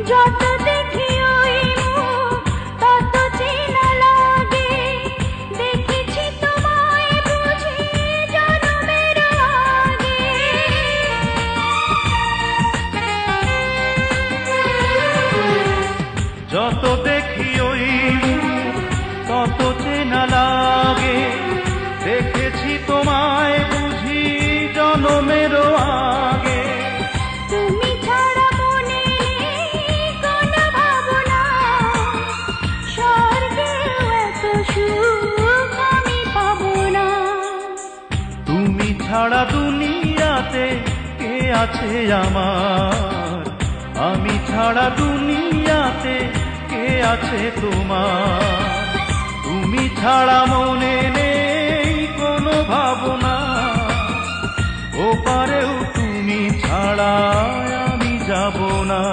যত দেখি ওই মুখ তত চেনা লাগে, দেখেছি তোমায় বুঝি জনমের আগে। যত দেখি ওই মুখ তত চেনা লাগে, দেখেছি তোমায় বুঝি জনমের আগে। তুমি ছাড়া মনে নেই কোনো ভাবনা, স্বর্গেও এত সুখ আমি পাবো না। তুমি ছাড়া দুনিয়াতে কে আছে আমার, আমি ছাড়া দুনিয়াতে কে আছে তোমার। তুমি ছাড়া মনে নেই কোনো ভাবনা, ওপারেও তুমি ছাড়া আমি যাব না।